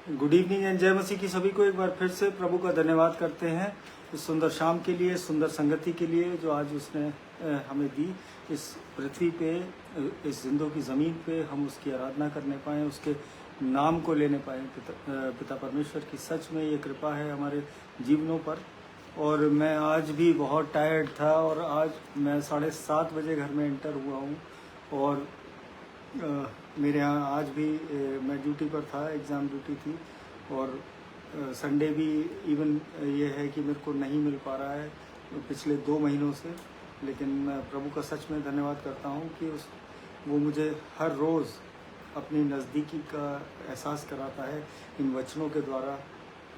Good evening and जय मसीह की सभी को एक बार फिर से प्रभु का धन्यवाद करते हैं इस सुंदर शाम के लिए, सुंदर संगति के लिए जो आज उसने हमें दी। इस पृथ्वी पे, इस जिंदों की ज़मीन पे हम उसकी आराधना करने पाएँ, उसके नाम को लेने पाएँ। पिता परमेश्वर की सच में ये कृपा है हमारे जीवनों पर। और मैं आज भी बहुत टायर्ड था और आज मैं 7:30 बजे घर में एंटर हुआ हूँ। और मेरे यहाँ आज भी मैं ड्यूटी पर था, एग्ज़ाम ड्यूटी थी। और संडे भी इवन ये है कि मेरे को नहीं मिल पा रहा है पिछले 2 महीनों से। लेकिन मैं प्रभु का सच में धन्यवाद करता हूँ कि वो मुझे हर रोज़ अपनी नज़दीकी का एहसास कराता है इन वचनों के द्वारा।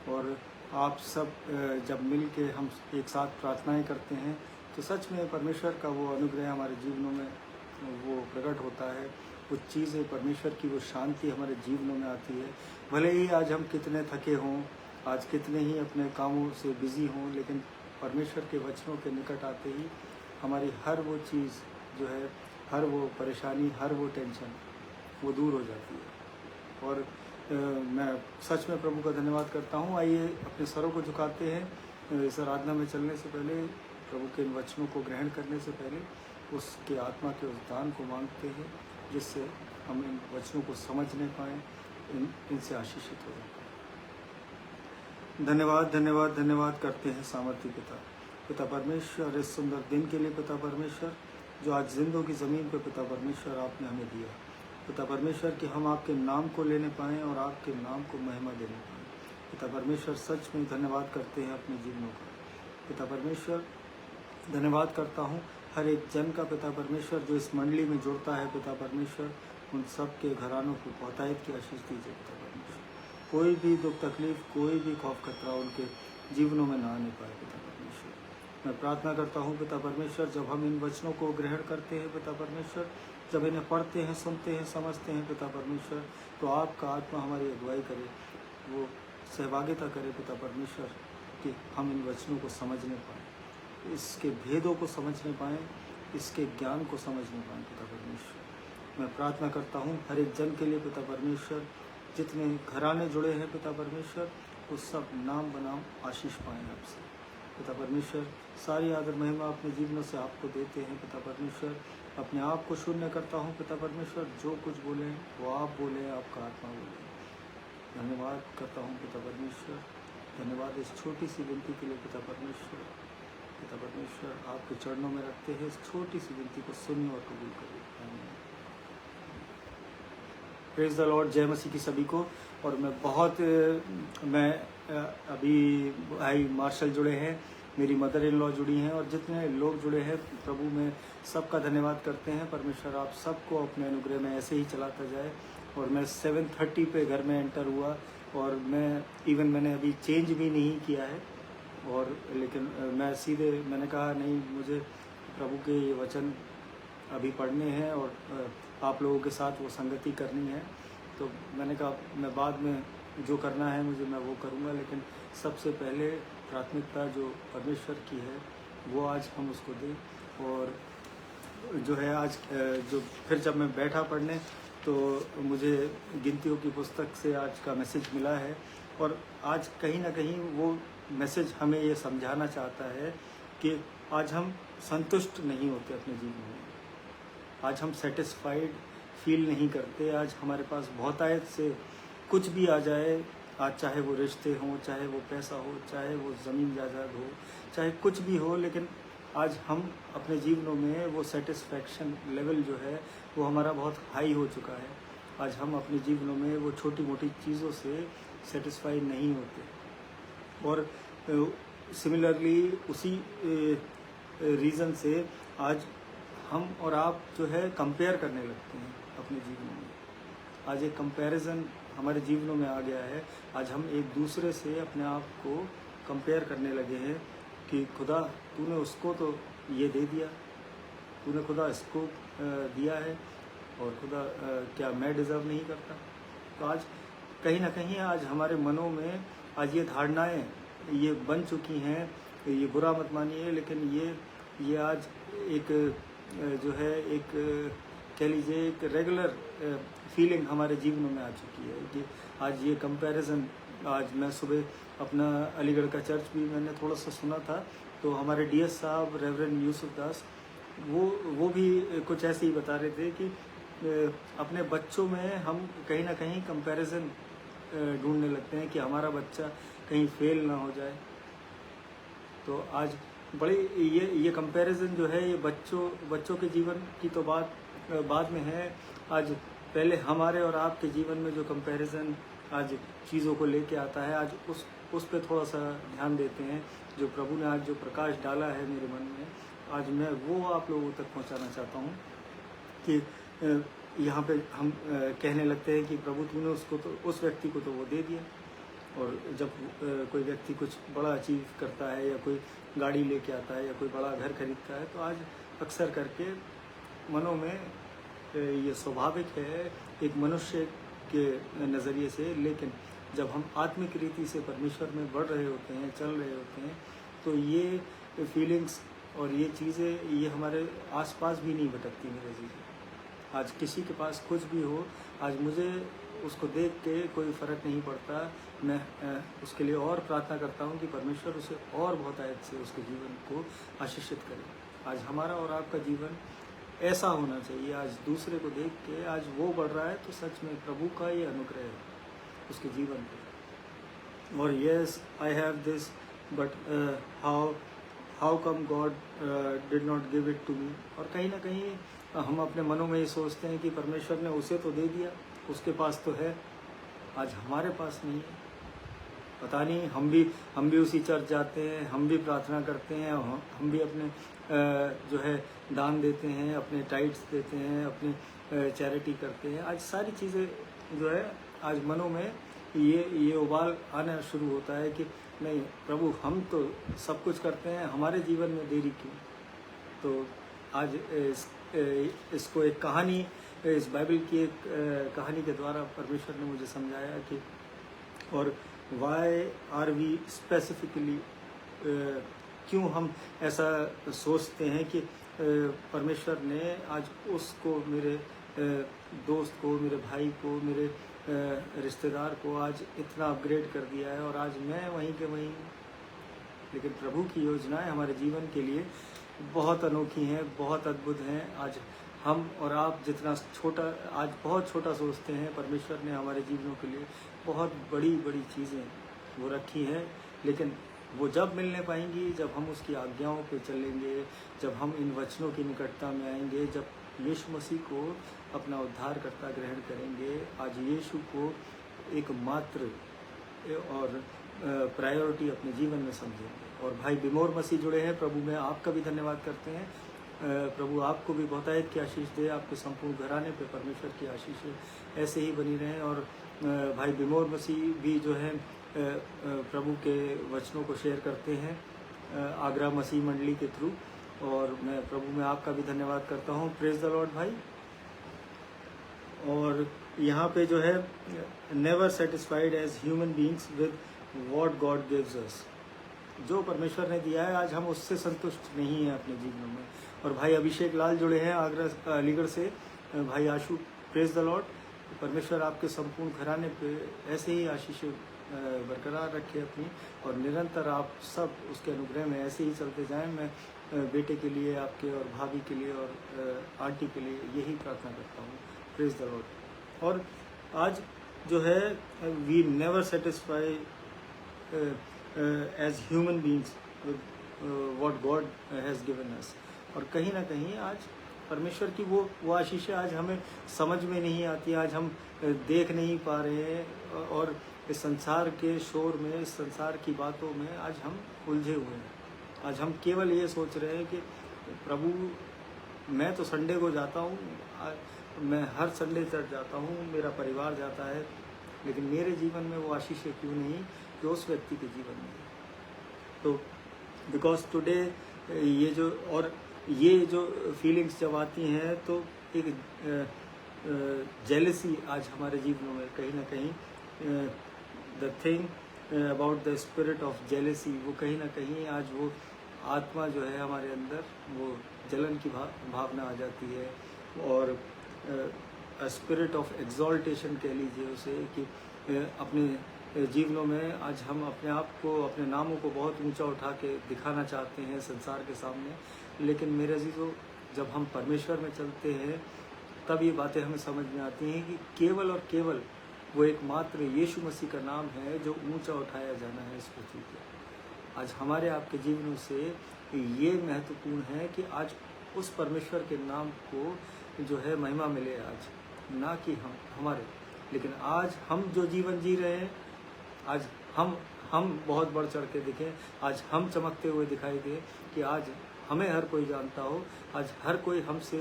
और आप सब जब मिल के हम एक साथ प्रार्थनाएं करते हैं तो सच में परमेश्वर का वो अनुग्रह हमारे जीवनों में वो प्रकट होता है। कुछ चीज़ें परमेश्वर की वो शांति हमारे जीवनों में आती है। भले ही आज हम कितने थके हों, आज कितने ही अपने कामों से बिज़ी हों, लेकिन परमेश्वर के वचनों के निकट आते ही हमारी हर वो चीज़ जो है, हर वो परेशानी, हर वो टेंशन वो दूर हो जाती है। और मैं सच में प्रभु का धन्यवाद करता हूँ। आइए अपने सरों को झुकाते हैं। इस आराधना में चलने से पहले, प्रभु के इन वचनों को ग्रहण करने से पहले उसके आत्मा के उस दान को मांगते हैं जिससे हम इन वचनों को समझने पाएँ, इनसे आशीषित हो जाए। धन्यवाद धन्यवाद धन्यवाद करते हैं सामर्थ्य पिता परमेश्वर, इस सुंदर दिन के लिए पिता परमेश्वर, जो आज जिंदों की ज़मीन पर पिता परमेश्वर आपने हमें दिया। पिता परमेश्वर कि हम आपके नाम को लेने पाएँ और आपके नाम को महिमा देने पाएँ। पिता परमेश्वर सच में धन्यवाद करते हैं अपने जीवनों का। पिता परमेश्वर धन्यवाद करता हूँ हर एक जन का पिता परमेश्वर जो इस मंडली में जुड़ता है। पिता परमेश्वर उन सब के घरानों को बहुतायत की आशीष दीजिए पिता परमेश्वर। कोई भी दुख तकलीफ, कोई भी खौफ खतरा उनके जीवनों में ना आने पाए पिता परमेश्वर। मैं प्रार्थना करता हूँ पिता परमेश्वर, जब हम इन वचनों को ग्रहण करते हैं पिता परमेश्वर, जब इन्हें पढ़ते हैं, सुनते हैं, समझते हैं पिता परमेश्वर, तो आपका आत्मा हमारी अगुवाई करे, वो सहभागिता करे पिता परमेश्वर कि हम इन वचनों को समझने पाएँ, इसके भेदों को समझने पाएँ, इसके ज्ञान को समझने पाएँ पिता परमेश्वर। मैं प्रार्थना करता हूँ हर एक जन के लिए पिता परमेश्वर, जितने घराने जुड़े हैं पिता परमेश्वर, वो सब नाम बनाम आशीष पाएँ आपसे पिता परमेश्वर। सारी आदर महिमा अपने जीवनों से आपको देते हैं पिता परमेश्वर। अपने आप को शून्य करता हूँ पिता परमेश्वर, जो कुछ बोलें वो आप बोलें, आपका आत्मा बोले। धन्यवाद करता हूँ पिता परमेश्वर, धन्यवाद इस छोटी सी विनती के लिए पिता परमेश्वर। पिता परमेश्वर आपके चरणों में रखते हैं इस छोटी सी विनती को सुनिए और कबूल करिए। प्रेज द लॉर्ड, जय मसीह की सभी को। और मैं अभी भाई मार्शल जुड़े हैं, मेरी मदर इन लॉ जुड़ी हैं और जितने लोग जुड़े हैं प्रभु में सबका धन्यवाद करते हैं। परमेश्वर आप सबको अपने अनुग्रह में ऐसे ही चलाता जाए। और मैं 7:30 पे घर में एंटर हुआ और मैंने अभी चेंज भी नहीं किया है। और लेकिन मैंने कहा नहीं, मुझे प्रभु के ये वचन अभी पढ़ने हैं और आप लोगों के साथ वो संगति करनी है। तो मैंने कहा मैं बाद में जो करना है मैं वो करूँगा, लेकिन सबसे पहले प्राथमिकता जो परमेश्वर की है वो आज हम उसको दें। और जो है आज जो फिर जब मैं बैठा पढ़ने तो मुझे गिनतियों की पुस्तक से आज का मैसेज मिला है। और आज कहीं ना कहीं वो मैसेज हमें ये समझाना चाहता है कि आज हम संतुष्ट नहीं होते अपने जीवन में, आज हम सेटिस्फाइड फील नहीं करते। आज हमारे पास बहुतायत से कुछ भी आ जाए, आज चाहे वो रिश्ते हों, चाहे वो पैसा हो, चाहे वो ज़मीन जायदाद हो, चाहे कुछ भी हो, लेकिन आज हम अपने जीवनों में वो सेटिस्फैक्शन लेवल जो है वो हमारा बहुत हाई हो चुका है। आज हम अपने जीवनों में वो छोटी मोटी चीज़ों से सेटिस्फाई नहीं होते। और सिमिलरली उसी रीज़न से आज हम और आप जो है कंपेयर करने लगते हैं अपने जीवनों में। आज एक कंपैरिजन हमारे जीवनों में आ गया है। आज हम एक दूसरे से अपने आप को कंपेयर करने लगे हैं कि खुदा तूने उसको तो ये दे दिया, तूने खुदा इसको दिया है, और खुदा क्या मैं डिज़र्व नहीं करता। तो आज कहीं ना कहीं आज हमारे मनों में आज ये धारणाएं ये बन चुकी हैं। ये बुरा मत मानिए, लेकिन ये आज एक जो है एक कह लीजिए एक रेगुलर फीलिंग हमारे जीवनों में आ चुकी है कि आज ये कंपैरिजन, आज मैं सुबह अपना अलीगढ़ का चर्च भी मैंने थोड़ा सा सुना था, तो हमारे डीएस साहब रेवरेंड यूसुफ दास वो भी कुछ ऐसे ही बता रहे थे कि अपने बच्चों में हम कहीं ना कहीं कंपैरिजन ढूंढने लगते हैं कि हमारा बच्चा कहीं फेल ना हो जाए। तो आज बड़ी ये कंपैरिजन जो है ये बच्चों के जीवन की तो बात बाद में है। आज पहले हमारे और आपके जीवन में जो कंपैरिजन आज चीज़ों को लेके आता है, आज उस पे थोड़ा सा ध्यान देते हैं। जो प्रभु ने आज जो प्रकाश डाला है मेरे मन में, आज मैं वो आप लोगों तक पहुंचाना चाहता हूं कि यहाँ पे हम कहने लगते हैं कि प्रभु तूने उसको तो उस व्यक्ति को तो वो दे दिया, और जब कोई व्यक्ति कुछ बड़ा अचीव करता है या कोई गाड़ी लेके आता है या कोई बड़ा घर खरीदता है, तो आज अक्सर करके मनों में ये स्वाभाविक है एक मनुष्य के नज़रिए से। लेकिन जब हम आत्मिक रीति से परमेश्वर में बढ़ रहे होते हैं, चल रहे होते हैं, तो ये फीलिंग्स और ये चीज़ें ये हमारे आसपास भी नहीं भटकती मेरे जी। आज किसी के पास कुछ भी हो, आज मुझे उसको देख के कोई फ़र्क नहीं पड़ता, मैं उसके लिए और प्रार्थना करता हूँ कि परमेश्वर उसे और बहुत आयत से उसके जीवन को आशीषित करे। आज हमारा और आपका जीवन ऐसा होना चाहिए। आज दूसरे को देख के आज वो बढ़ रहा है, तो सच में प्रभु का ये अनुग्रह है उसके जीवन पे। और yes I have this but how come God did not give it to me. और कहीं ना कहीं हम अपने मनों में ये सोचते हैं कि परमेश्वर ने उसे तो दे दिया, उसके पास तो है, आज हमारे पास नहीं है। पता नहीं, हम भी उसी चर्च जाते हैं, हम भी प्रार्थना करते हैं, हम भी अपने जो है दान देते हैं, अपने टाइट्स देते हैं, अपने चैरिटी करते हैं। आज सारी चीज़ें जो है आज मनों में ये उबाल आना शुरू होता है कि नहीं प्रभु, हम तो सब कुछ करते हैं, हमारे जीवन में देरी क्यों। तो आज इसको एक कहानी, इस बाइबल की एक कहानी के द्वारा परमेश्वर ने मुझे समझाया कि और वाई आर वी स्पेसिफिकली, क्यों हम ऐसा सोचते हैं कि परमेश्वर ने आज उसको, मेरे दोस्त को, मेरे भाई को, मेरे रिश्तेदार को आज इतना अपग्रेड कर दिया है और आज मैं वहीं के वहीं। लेकिन प्रभु की योजनाएं हमारे जीवन के लिए बहुत अनोखी हैं, बहुत अद्भुत हैं। आज हम और आप जितना छोटा, आज बहुत छोटा सोचते हैं, परमेश्वर ने हमारे जीवनों के लिए बहुत बड़ी बड़ी चीज़ें वो रखी हैं। लेकिन वो जब मिलने पाएंगी जब हम उसकी आज्ञाओं पे चलेंगे, जब हम इन वचनों की निकटता में आएंगे, जब यीशु मसीह को अपना उद्धारकर्ता ग्रहण करेंगे। आज यीशु को एक मात्र और प्रायोरिटी अपने जीवन में समझेंगे। और भाई बिमोर मसीह जुड़े हैं, प्रभु में आपका भी धन्यवाद करते हैं। प्रभु आपको भी बहुतायत की आशीष दे, आपके संपूर्ण घराने पे परमेश्वर की आशीष ऐसे ही बनी रहें। और भाई बिमोर मसीह भी जो है प्रभु के वचनों को शेयर करते हैं आगरा मसीह मंडली के थ्रू, और मैं प्रभु में आपका भी धन्यवाद करता हूँ। प्रेज द लॉर्ड भाई। और यहाँ पे जो है never satisfied as human beings with what God gives us, जो परमेश्वर ने दिया है आज हम उससे संतुष्ट नहीं हैं अपने जीवन में। और भाई अभिषेक लाल जुड़े हैं आगरा अलीगढ़ से, भाई आशु, प्रेज द लॉर्ड। परमेश्वर आपके संपूर्ण घराने पे ऐसे ही आशीष बरकरार रखे अपनी, और निरंतर आप सब उसके अनुग्रह में ऐसे ही चलते जाएं। मैं बेटे के लिए, आपके और भाभी के लिए और आंटी के लिए यही प्रार्थना करता हूँ। Praise the Lord. और आज जो है we never satisfy as human beings with what God has given us. और कहीं ना कहीं आज परमेश्वर की वो आशीषें आज हमें समझ में नहीं आती, आज हम देख नहीं पा रहे हैं। और इस संसार के शोर में, इस संसार की बातों में आज हम उलझे हुए हैं। आज हम केवल ये सोच रहे हैं कि प्रभु, मैं तो संडे को जाता हूँ, मैं हर संडे चर्च जाता हूँ, मेरा परिवार जाता है, लेकिन मेरे जीवन में वो आशीषें क्यों नहीं जो उस व्यक्ति के जीवन में है। तो बिकॉज टुडे ये जो फीलिंग्स जब आती हैं तो एक जेलसी आज हमारे जीवनों में कहीं ना कहीं, the thing about the spirit of jealousy, वो कहीं ना कहीं आज वो आत्मा जो है हमारे अंदर वो जलन की भावना आ जाती है। और स्पिरिट ऑफ एग्जॉल्टेशन कह लीजिए उसे, कि अपने जीवनों में आज हम अपने आप को, अपने नामों को बहुत ऊंचा उठा के दिखाना चाहते हैं संसार के सामने। लेकिन मेरे अजीजों, जब हम परमेश्वर में चलते हैं तब ये बातें हमें समझ में आती हैं कि केवल और केवल वो एकमात्र यीशु मसीह का नाम है जो ऊंचा उठाया जाना है इस पृथ्वी पर। आज हमारे आपके जीवनों से ये महत्वपूर्ण है कि आज उस परमेश्वर के नाम को जो है महिमा मिले आज, ना कि हमारे। लेकिन आज हम जो जीवन जी रहे हैं, आज हम बहुत बढ़ चढ़ के दिखें, आज हम चमकते हुए दिखाई दे कि आज हमें हर कोई जानता हो, आज हर कोई हमसे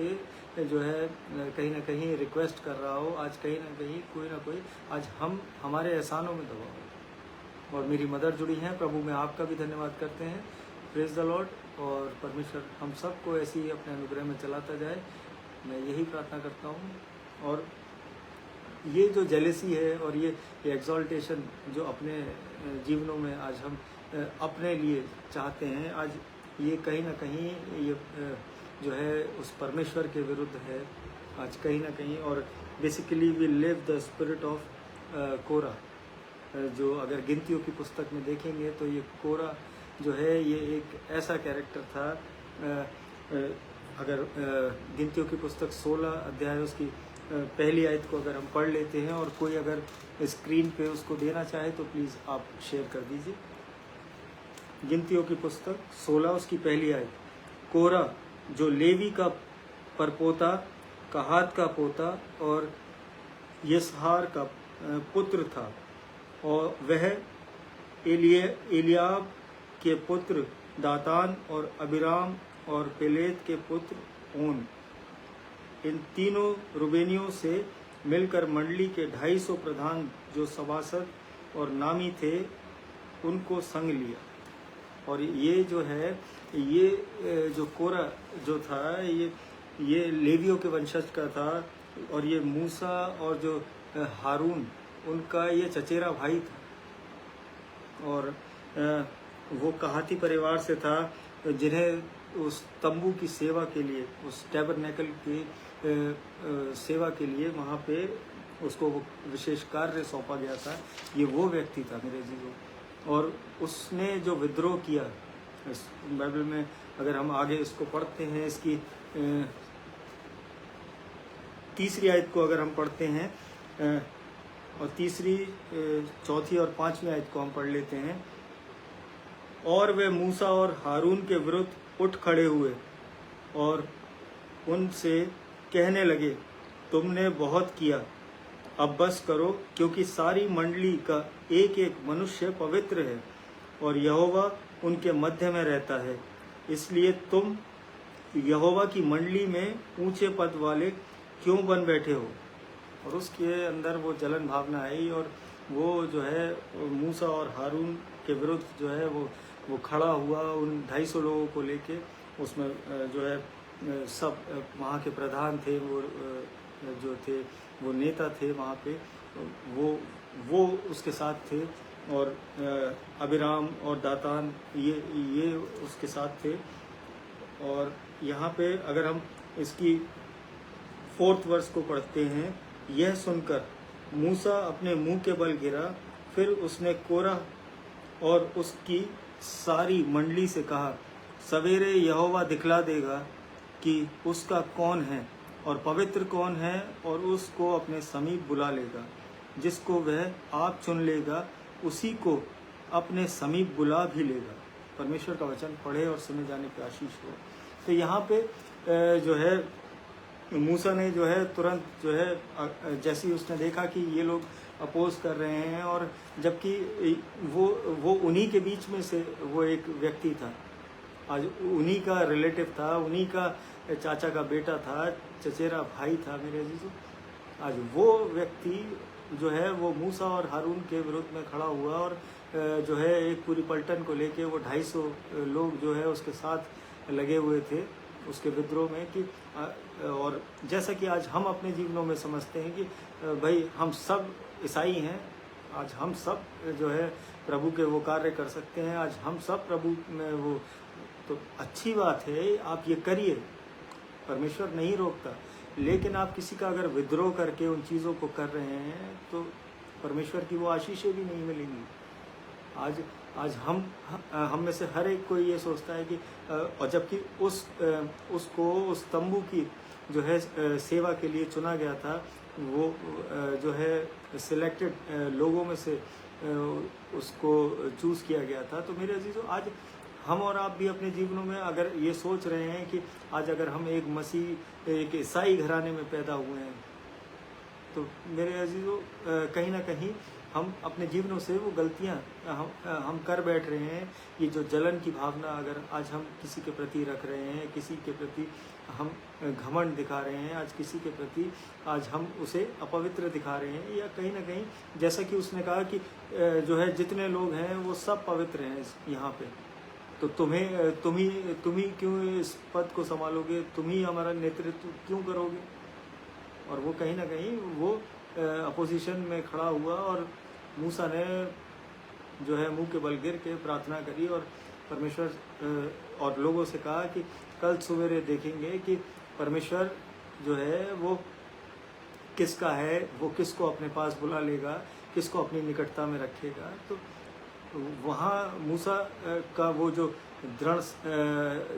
जो है कहीं ना कहीं रिक्वेस्ट कर रहा हो, आज कहीं ना कहीं कोई ना कोई आज हम हमारे एहसानों में दबा हो। और मेरी मदर जुड़ी हैं, प्रभु में आपका भी धन्यवाद करते हैं। Praise the Lord. और परमेश्वर हम सबको ऐसे ही अपने अनुग्रह में चलाता जाए, मैं यही प्रार्थना करता हूँ। और ये जो जेलेसी है और ये एग्जॉल्टेशन जो अपने जीवनों में आज हम अपने लिए चाहते हैं, आज ये कहीं ना कहीं ये जो है उस परमेश्वर के विरुद्ध है आज कहीं ना कहीं। और basically we live the spirit of Kora. जो अगर गिनतियों की पुस्तक में देखेंगे तो ये कोरा जो है ये एक ऐसा कैरेक्टर था। अगर गिनतियों की पुस्तक 16 अध्याय उसकी पहली आयत को अगर हम पढ़ लेते हैं और कोई अगर स्क्रीन पे उसको देना चाहे तो प्लीज़ आप शेयर कर दीजिए। गिनतियों की पुस्तक 16 उसकी पहली आयत। कोरा जो लेवी का परपोता, कहात का पोता और यसहार का पुत्र था, और वह एलियाब के पुत्र दातान और अबिराम और पेलेत के पुत्र ओन, इन तीनों रुबेनियों से मिलकर मंडली के 250 प्रधान जो सभासद और नामी थे उनको संग लिया। और ये जो है ये जो कोरा जो था ये लेवियों के वंशज का था। और ये मूसा और जो हारून उनका ये चचेरा भाई था। और वो कहाती परिवार से था जिन्हें उस तंबू की सेवा के लिए, उस टैबरनेकल की सेवा के लिए वहाँ पे उसको वो विशेष कार्य सौंपा गया था। ये वो व्यक्ति था मेरे जीवों। और उसने जो विद्रोह किया, इस बाइबल में अगर हम आगे इसको पढ़ते हैं, इसकी तीसरी आयत को अगर हम पढ़ते हैं और तीसरी, चौथी और पांचवी आयत को हम पढ़ लेते हैं। और वे मूसा और हारून के विरुद्ध उठ खड़े हुए और उनसे कहने लगे, तुमने बहुत किया, अब बस करो, क्योंकि सारी मंडली का एक एक मनुष्य पवित्र है और यहोवा उनके मध्य में रहता है। इसलिए तुम यहोवा की मंडली में ऊंचे पद वाले क्यों बन बैठे हो। और उसके अंदर वो जलन भावना आई और वो जो है मूसा और हारून के विरुद्ध जो है वो खड़ा हुआ उन 250 लोगों को लेके। उसमें जो है सब वहाँ के प्रधान थे, वो जो थे वो नेता थे वहाँ पे, वो उसके साथ थे। और अबिराम और दातान ये उसके साथ थे। और यहाँ पे अगर हम इसकी 4th वर्ष को पढ़ते हैं, यह सुनकर मूसा अपने मुंह के बल गिरा। फिर उसने कोरा और उसकी सारी मंडली से कहा, सवेरे यहोवा दिखला देगा कि उसका कौन है और पवित्र कौन है, और उसको अपने समीप बुला लेगा। जिसको वह आप चुन लेगा उसी को अपने समीप बुला भी लेगा। परमेश्वर का वचन पढ़े और सुने जाने की आशीष हो। तो यहाँ पे जो है मूसा ने जो है तुरंत जो है जैसे ही उसने देखा कि ये लोग अपोज कर रहे हैं, और जबकि वो उन्हीं के बीच में से वो एक व्यक्ति था, आज उन्हीं का रिलेटिव था, उन्हीं का चाचा का बेटा था, चचेरा भाई था मेरे अजीजों। आज वो व्यक्ति जो है वो मूसा और हारून के विरुद्ध में खड़ा हुआ और जो है एक पूरी पलटन को लेके वो 250 लोग जो है उसके साथ लगे हुए थे उसके विद्रोह में। कि और जैसा कि आज हम अपने जीवनों में समझते हैं कि भाई हम सब ईसाई हैं, आज हम सब जो है प्रभु के वो कार्य कर सकते हैं, आज हम सब प्रभु में वो, तो अच्छी बात है, आप ये करिए, परमेश्वर नहीं रोकता। लेकिन आप किसी का अगर विद्रोह करके उन चीज़ों को कर रहे हैं तो परमेश्वर की वो आशीषें भी नहीं मिलेंगी। आज हम में से हर एक कोई ये सोचता है कि और जबकि उसको उस तंबू की जो है सेवा के लिए चुना गया था, वो जो है सिलेक्टेड लोगों में से उसको चूज़ किया गया था। तो मेरे अजीजों, आज हम और आप भी अपने जीवनों में अगर ये सोच रहे हैं कि आज अगर हम एक मसीह, एक ईसाई घराने में पैदा हुए हैं, तो मेरे अजीजों कहीं ना कहीं हम अपने जीवनों से वो गलतियां हम कर बैठ रहे हैं। ये जो जलन की भावना अगर आज हम किसी के प्रति रख रहे हैं, किसी के प्रति हम घमंड दिखा रहे हैं, आज किसी के प्रति आज हम उसे अपवित्र दिखा रहे हैं, या कहीं ना कहीं जैसा कि उसने कहा कि जो है जितने लोग हैं वो सब पवित्र हैं यहाँ पे, तो तुम ही क्यों इस पद को संभालोगे, तुम ही हमारा नेतृत्व क्यों करोगे। और वो कहीं ना कहीं वो अपोजिशन में खड़ा हुआ और मूसा ने जो है मुंह के बल गिर के प्रार्थना करी और परमेश्वर और लोगों से कहा कि कल सवेरे देखेंगे कि परमेश्वर जो है वो किसका है, वो किसको अपने पास बुला लेगा, किसको अपनी निकटता में रखेगा। तो वहाँ मूसा का वो जो दृढ़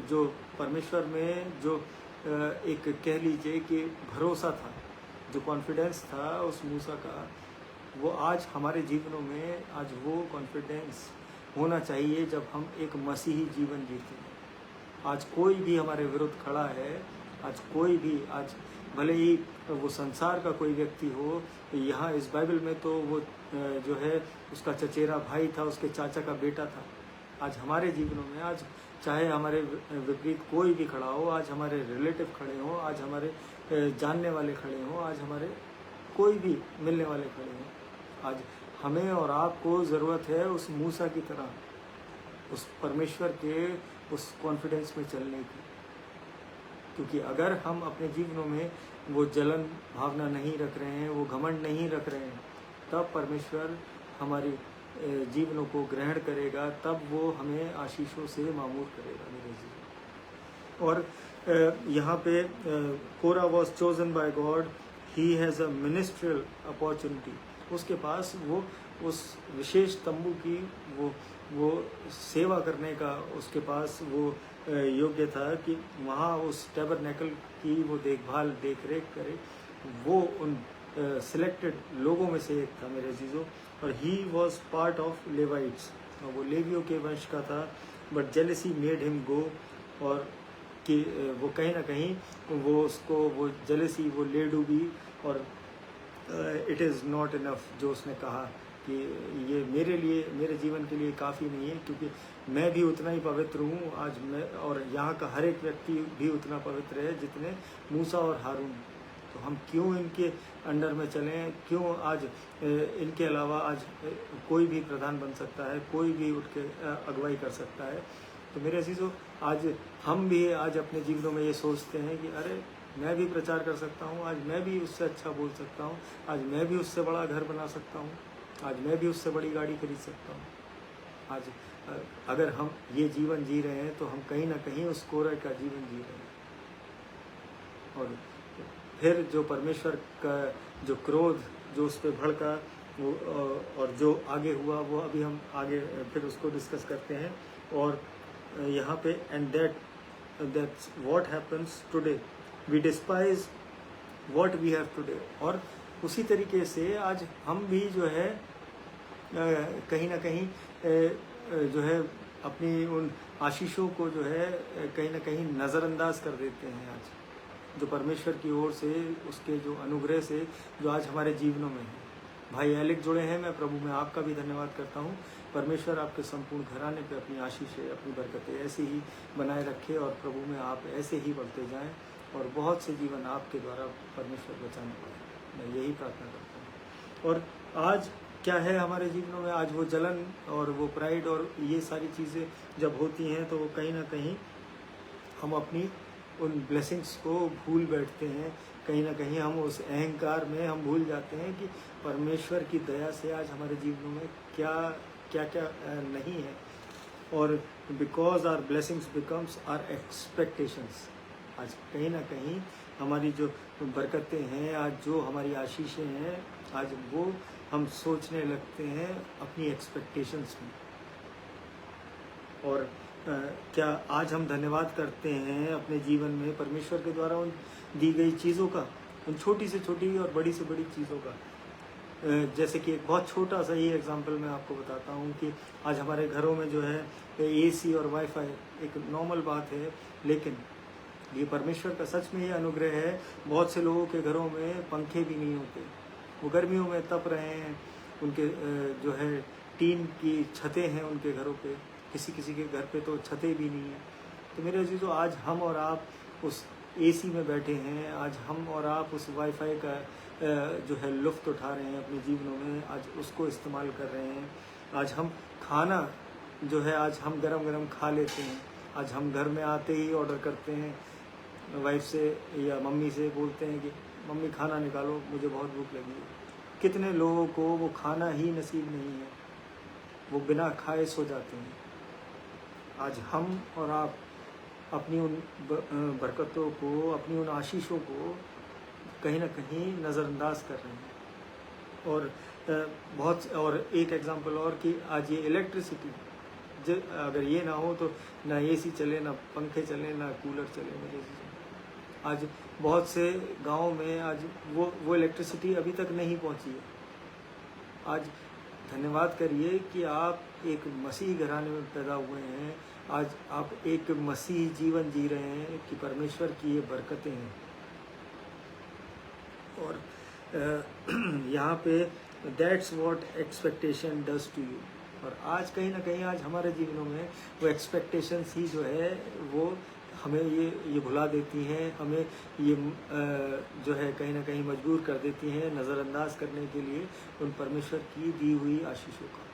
जो परमेश्वर में जो एक कह लीजिए कि भरोसा था, जो कॉन्फिडेंस था उस मूसा का, वो आज हमारे जीवनों में आज वो कॉन्फिडेंस होना चाहिए जब हम एक मसीही जीवन जीते हैं। आज कोई भी हमारे विरुद्ध खड़ा है, आज कोई भी, आज भले ही वो संसार का कोई व्यक्ति हो, यहाँ इस बाइबल में तो वो जो है उसका चचेरा भाई था, उसके चाचा का बेटा था। आज हमारे जीवनों में आज चाहे हमारे विपरीत कोई भी खड़ा हो, आज हमारे रिलेटिव खड़े हों, आज हमारे जानने वाले खड़े हों, आज हमारे कोई भी मिलने वाले खड़े हों, आज हमें और आपको ज़रूरत है उस मूसा की तरह, उस परमेश्वर के उस कॉन्फिडेंस में चलने की। क्योंकि अगर हम अपने जीवनों में वो जलन भावना नहीं रख रहे हैं, वो घमंड नहीं रख रहे हैं, तब परमेश्वर हमारी जीवनों को ग्रहण करेगा, तब वो हमें आशीषों से मामूर करेगा मेरे जीवन। और यहाँ पे Kora was chosen by God, he has a ministerial opportunity. उसके पास वो उस विशेष तंबू की वो सेवा करने का उसके पास वो योग्य था कि वहाँ उस टैबरनेकल की वो देखभाल देख रेख करे। वो उन सिलेक्टेड लोगों में से एक था मेरे अजीजों। और ही वॉज पार्ट ऑफ लेवाइट्स, वो लेवियों के वंश का था, but jealousy made him go. और कि वो कहीं ना कहीं वो उसको वो जेलेसी वो ले डूबी। और इट इज़ नॉट इनफ, जो उसने कहा कि ये मेरे लिए, मेरे जीवन के लिए काफ़ी नहीं है, क्योंकि मैं भी उतना ही पवित्र हूँ आज, मैं और यहाँ का हर एक व्यक्ति भी उतना पवित्र है जितने मूसा और हारून। तो हम क्यों इनके अंडर में चलें, क्यों आज इनके अलावा आज कोई भी प्रधान बन सकता है, कोई भी उठ के अगुवाई कर सकता है। तो मेरे अजीजों, आज हम भी आज अपने जीवनों में ये सोचते हैं कि अरे मैं भी प्रचार कर सकता हूँ, आज मैं भी उससे अच्छा बोल सकता हूँ, आज मैं भी उससे बड़ा घर बना सकता हूँ, आज मैं भी उससे बड़ी गाड़ी खरीद सकता हूँ। आज अगर हम ये जीवन जी रहे हैं तो हम कहीं ना कहीं उस कोरह का जीवन जी रहे हैं। और फिर जो परमेश्वर का जो क्रोध जो उस पर भड़का वो और जो आगे हुआ वो अभी हम आगे फिर उसको डिस्कस करते हैं। और यहाँ पे and that's what happens today, we despise what we have today. और उसी तरीके से आज हम भी जो है कहीं ना कहीं जो है अपनी उन आशीषों को जो है कहीं ना कहीं नज़रअंदाज कर देते हैं। आज जो परमेश्वर की ओर से उसके जो अनुग्रह से जो आज हमारे जीवनों में है। भाई एलिक जुड़े हैं, मैं प्रभु में आपका भी धन्यवाद करता हूँ। परमेश्वर आपके संपूर्ण घराने पे अपनी आशीषें, अपनी बरकतें ऐसे ही बनाए रखे और प्रभु में आप ऐसे ही बढ़ते जाएं और बहुत से जीवन आपके द्वारा परमेश्वर बचाने वाले, मैं यही प्रार्थना करता हूँ। और आज क्या है हमारे जीवनों में, आज वो जलन और वो प्राइड और ये सारी चीज़ें जब होती हैं तो वो कहीं ना कहीं हम अपनी उन ब्लेसिंग्स को भूल बैठते हैं। कहीं ना कहीं हम उस अहंकार में हम भूल जाते हैं कि परमेश्वर की दया से आज हमारे जीवनों में क्या क्या क्या नहीं है। और because our blessings becomes our expectations, आज कहीं ना कहीं हमारी जो बरकतें हैं, आज जो हमारी आशीषें हैं, आज वो हम सोचने लगते हैं अपनी एक्सपेक्टेशंस में। और क्या आज हम धन्यवाद करते हैं अपने जीवन में परमेश्वर के द्वारा उन दी गई चीज़ों का, उन छोटी से छोटी और बड़ी से बड़ी चीज़ों का। जैसे कि एक बहुत छोटा सा ही एग्जांपल मैं आपको बताता हूँ कि आज हमारे घरों में जो है एसी और वाईफाई एक नॉर्मल बात है, लेकिन ये परमेश्वर का सच में ये अनुग्रह है। बहुत से लोगों के घरों में पंखे भी नहीं होते, वो गर्मियों में तप रहे हैं, उनके जो है टीन की छतें हैं उनके घरों पे, किसी किसी के घर पे तो छतें भी नहीं है। तो मेरे अजीजों, आज हम और आप उस एसी में बैठे हैं, आज हम और आप उस वाईफाई का जो है लुफ्त उठा रहे हैं अपने जीवनों में, आज उसको इस्तेमाल कर रहे हैं। आज हम खाना जो है आज हम गरम गरम खा लेते हैं। आज हम घर में आते ही ऑर्डर करते हैं, वाइफ से या मम्मी से बोलते हैं कि मम्मी खाना निकालो, मुझे बहुत भूख लगी है। कितने लोगों को वो खाना ही नसीब नहीं है, वो बिना खाए सो जाते हैं। आज हम और आप अपनी उन बरकतों को, अपनी उन आशीषों को कहीं ना कहीं नज़रअंदाज कर रहे हैं। और बहुत और एक एग्जांपल और कि आज ये इलेक्ट्रिसिटी अगर ये ना हो तो ना एसी चले, ना पंखे चले, ना कूलर चले। मेरे आज बहुत से गाँव में आज वो इलेक्ट्रिसिटी अभी तक नहीं पहुंची है। आज धन्यवाद करिए कि आप एक मसीह घराने में पैदा हुए हैं। आज आप एक मसीह जीवन जी रहे हैं कि परमेश्वर की ये बरकतें हैं। और यहाँ पे that's what expectation does to you. और आज कहीं ना कहीं आज हमारे जीवनों में वो एक्सपेक्टेशंस ही जो है वो हमें ये भुला देती हैं, हमें ये जो है कहीं ना कहीं मजबूर कर देती हैं नज़रअंदाज करने के लिए उन परमेश्वर की दी हुई आशीषों का।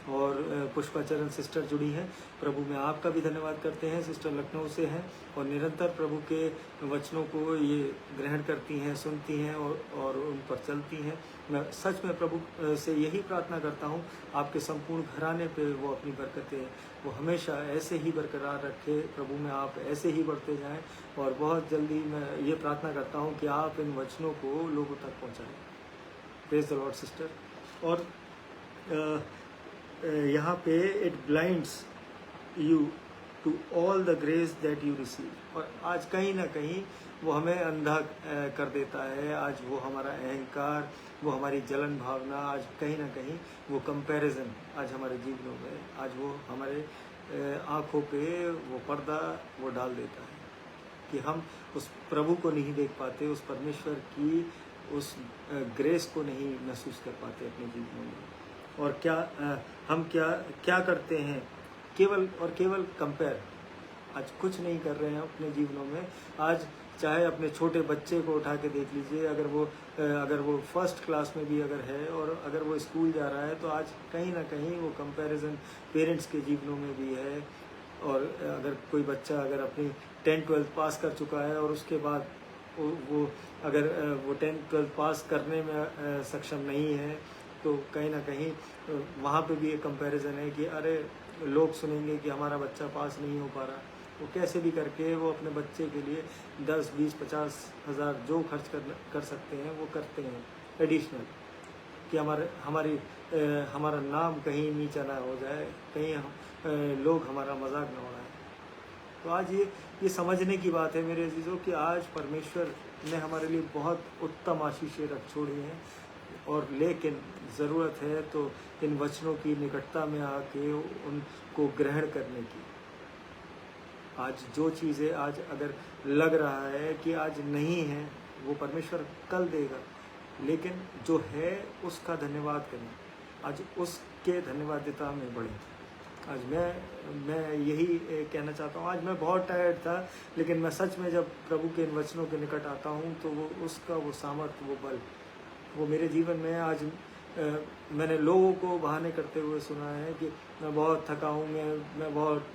और पुष्पाचरण सिस्टर जुड़ी हैं, प्रभु में आपका भी धन्यवाद करते हैं। सिस्टर लखनऊ से हैं और निरंतर प्रभु के वचनों को ये ग्रहण करती हैं, सुनती हैं और उन पर चलती हैं। मैं सच में प्रभु से यही प्रार्थना करता हूँ, आपके संपूर्ण घराने पे वो अपनी बरकतें वो हमेशा ऐसे ही बरकरार रखे। प्रभु में आप ऐसे ही बढ़ते जाएं और बहुत जल्दी मैं ये प्रार्थना करता हूँ कि आप इन वचनों को लोगों तक पहुँचाएँ। Praise the Lord sister. और यहाँ पे it blinds you to all the grace that you receive. और आज कहीं ना कहीं वो हमें अंधा कर देता है। आज वो हमारा अहंकार, वो हमारी जलन भावना, आज कहीं ना कहीं वो कंपैरिजन आज हमारे जीवनों में, आज वो हमारे आँखों पे वो पर्दा वो डाल देता है कि हम उस प्रभु को नहीं देख पाते, उस परमेश्वर की उस ग्रेस को नहीं महसूस कर पाते अपने जीवनों में। और हम क्या करते हैं, केवल और केवल कंपेयर। आज कुछ नहीं कर रहे हैं अपने जीवनों में। आज चाहे अपने छोटे बच्चे को उठा के देख लीजिए, अगर वो फर्स्ट क्लास में भी अगर है और अगर वो स्कूल जा रहा है तो आज कहीं ना कहीं वो कंपैरिजन पेरेंट्स के जीवनों में भी है। और अगर कोई बच्चा अगर अपनी 10-12 पास कर चुका है और उसके बाद वो अगर वो 10-12 पास करने में सक्षम नहीं है तो कहीं ना कहीं वहाँ पे भी एक कंपैरिजन है कि अरे लोग सुनेंगे कि हमारा बच्चा पास नहीं हो पा रहा। वो कैसे भी करके वो अपने बच्चे के लिए 10, 20, 50 हज़ार जो खर्च कर सकते हैं वो करते हैं एडिशनल, कि हमारा नाम कहीं नीचा ना हो जाए, कहीं लोग हमारा मजाक ना उड़ाएं। तो आज ये समझने की बात है मेरे अजीज़ों कि आज परमेश्वर ने हमारे लिए बहुत उत्तम आशीषें रख छोड़ी हैं। और लेकिन ज़रूरत है तो इन वचनों की निकटता में आके उनको ग्रहण करने की। आज जो चीज़ें आज अगर लग रहा है कि आज नहीं है, वो परमेश्वर कल देगा, लेकिन जो है उसका धन्यवाद करें, आज उसके धन्यवादिता में बढ़ें। आज मैं यही कहना चाहता हूँ। आज मैं बहुत टायर्ड था, लेकिन मैं सच में जब प्रभु के इन वचनों के निकट आता हूँ तो वो उसका वो सामर्थ्य, वो बल, वो मेरे जीवन में आज मैंने लोगों को बहाने करते हुए सुना है कि मैं बहुत थका हूँ, मैं बहुत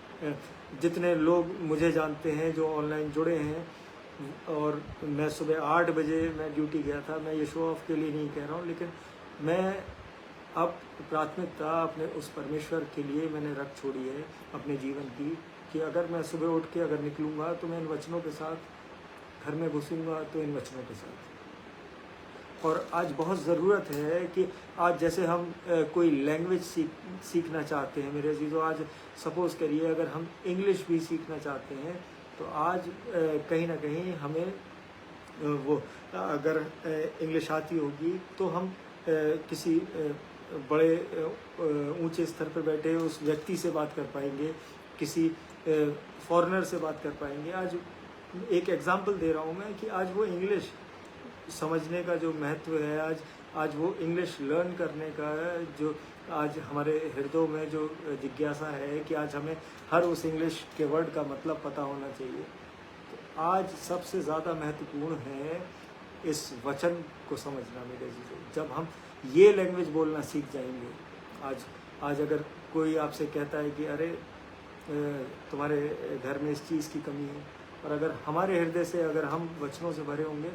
जितने लोग मुझे जानते हैं जो ऑनलाइन जुड़े हैं, और मैं सुबह 8 बजे मैं ड्यूटी गया था। मैं ये शो ऑफ के लिए नहीं कह रहा हूँ, लेकिन मैं अब प्राथमिकता अपने उस परमेश्वर के लिए मैंने रख छोड़ी है अपने जीवन की, कि अगर मैं सुबह उठ के अगर निकलूँगा तो मैं इन वचनों के साथ, घर में घुसूँगा तो इन वचनों के साथ। और आज बहुत ज़रूरत है कि आज जैसे हम कोई लैंग्वेज सीखना चाहते हैं मेरे अजीज़ों, आज सपोज़ करिए अगर हम इंग्लिश भी सीखना चाहते हैं तो आज कहीं ना कहीं हमें वो अगर इंग्लिश आती होगी तो हम किसी बड़े ऊंचे स्तर पर बैठे उस व्यक्ति से बात कर पाएंगे, किसी फॉरेनर से बात कर पाएंगे। आज एक एग्जांपल दे रहा हूँ मैं कि आज वो इंग्लिश समझने का जो महत्व है, आज वो इंग्लिश लर्न करने का जो आज हमारे हृदयों में जो जिज्ञासा है कि आज हमें हर उस इंग्लिश के वर्ड का मतलब पता होना चाहिए। तो आज सबसे ज़्यादा महत्वपूर्ण है इस वचन को समझना मेरे जीजों। जब हम ये लैंग्वेज बोलना सीख जाएंगे, आज अगर कोई आपसे कहता है कि अरे तुम्हारे घर में इस चीज़ की कमी है, और अगर हमारे हृदय से अगर हम वचनों से भरे होंगे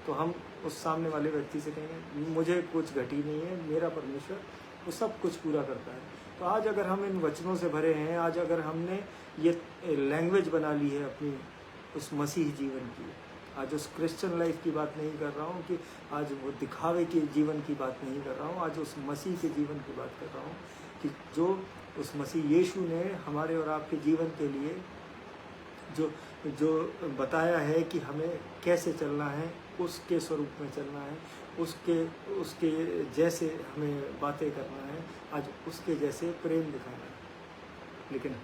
तो हम उस सामने वाले व्यक्ति से कहेंगे मुझे कुछ घटी नहीं है, मेरा परमेश्वर वो सब कुछ पूरा करता है। तो आज अगर हम इन वचनों से भरे हैं, आज अगर हमने ये लैंग्वेज बना ली है अपनी उस मसीह जीवन की, आज उस क्रिश्चियन लाइफ की बात नहीं कर रहा हूँ कि आज वो दिखावे के जीवन की बात नहीं कर रहा हूँ, आज उस मसीह के जीवन की बात कर रहा हूँ कि जो उस मसीह यीशु ने हमारे और आपके जीवन के लिए जो बताया है कि हमें कैसे चलना है, उसके स्वरूप में चलना है, उसके जैसे हमें बातें करना है, आज उसके जैसे प्रेम दिखाना है। लेकिन